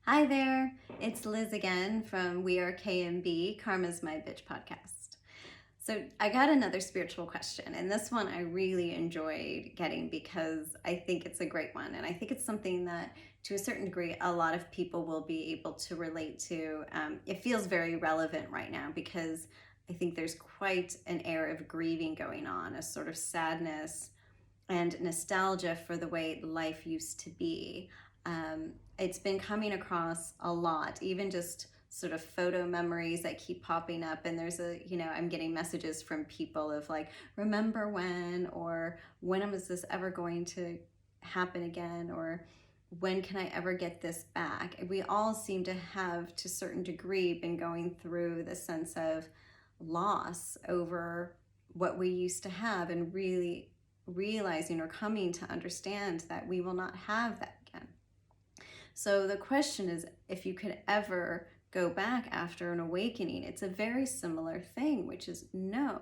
Hi there, it's Liz again from We Are KMB, Karma's My Bitch podcast. So I got another spiritual question, and this one I really enjoyed getting because I think it's a great one, and I think it's something that, to a certain degree, a lot of people will be able to relate to. It feels very relevant right now because I think there's quite an air of grieving going on, a sort of sadness and nostalgia for the way life used to be. It's been coming across a lot, even just sort of photo memories that keep popping up. And I'm getting messages from people of like, remember when, or when was this ever going to happen again, or when can I ever get this back? We all seem to have, to a certain degree, been going through the sense of loss over what we used to have and really realizing or coming to understand that we will not have that again. So the question is, if you could ever go back after an awakening, it's a very similar thing, which is no,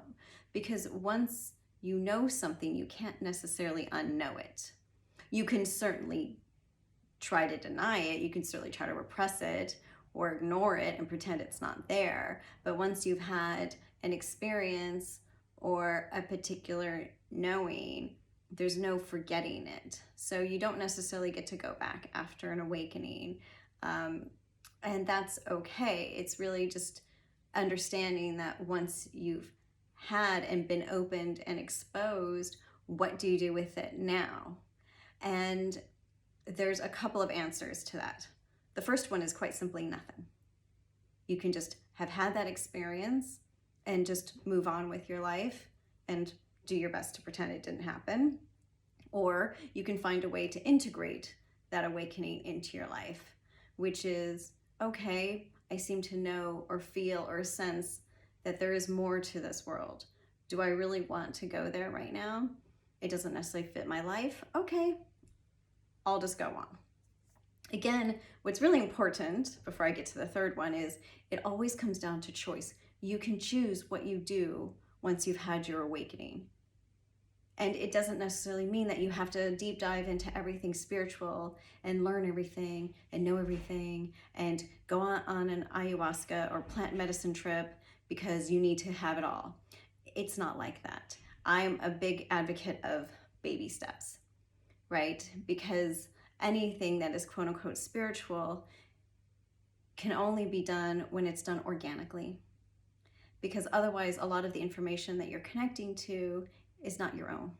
because once you know something, you can't necessarily unknow it. You can certainly try to deny it, you can certainly try to repress it or ignore it and pretend it's not there. But once you've had an experience or a particular knowing, there's no forgetting it. So you don't necessarily get to go back after an awakening. And that's okay. It's really just understanding that once you've had and been opened and exposed, what do you do with it now? And there's a couple of answers to that. The first one is quite simply nothing. You can just have had that experience and just move on with your life and do your best to pretend it didn't happen. Or you can find a way to integrate that awakening into your life, which is, okay, I seem to know or feel or sense that there is more to this world. Do I really want to go there right now? It doesn't necessarily fit my life. Okay, I'll just go on. Again, what's really important before I get to the third one is it always comes down to choice. You can choose what you do once you've had your awakening. And it doesn't necessarily mean that you have to deep dive into everything spiritual and learn everything and know everything and go on an ayahuasca or plant medicine trip because you need to have it all. It's not like that. I'm a big advocate of baby steps, right? Because anything that is quote unquote spiritual can only be done when it's done organically. Because otherwise, a lot of the information that you're connecting to is not your own.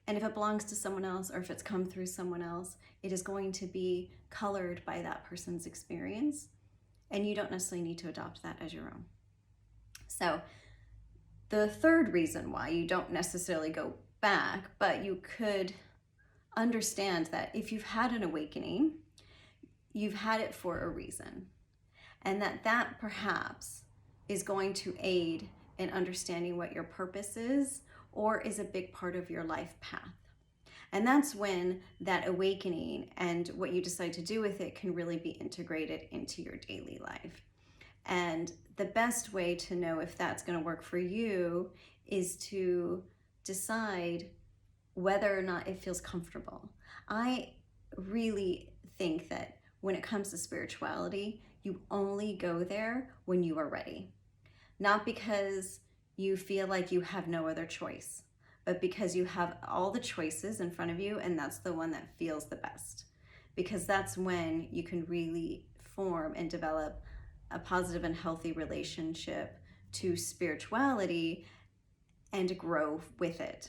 And if it belongs to someone else or if it's come through someone else, it is going to be colored by that person's experience. And you don't necessarily need to adopt that as your own. So the third reason why you don't necessarily go back, but you could understand that if you've had an awakening, you've had it for a reason. And that perhaps is going to aid in understanding what your purpose is or is a big part of your life path. And that's when that awakening and what you decide to do with it can really be integrated into your daily life. And the best way to know if that's going to work for you is to decide whether or not it feels comfortable. I really think that when it comes to spirituality, you only go there when you are ready. Not because you feel like you have no other choice, but because you have all the choices in front of you and that's the one that feels the best. Because that's when you can really form and develop a positive and healthy relationship to spirituality and grow with it.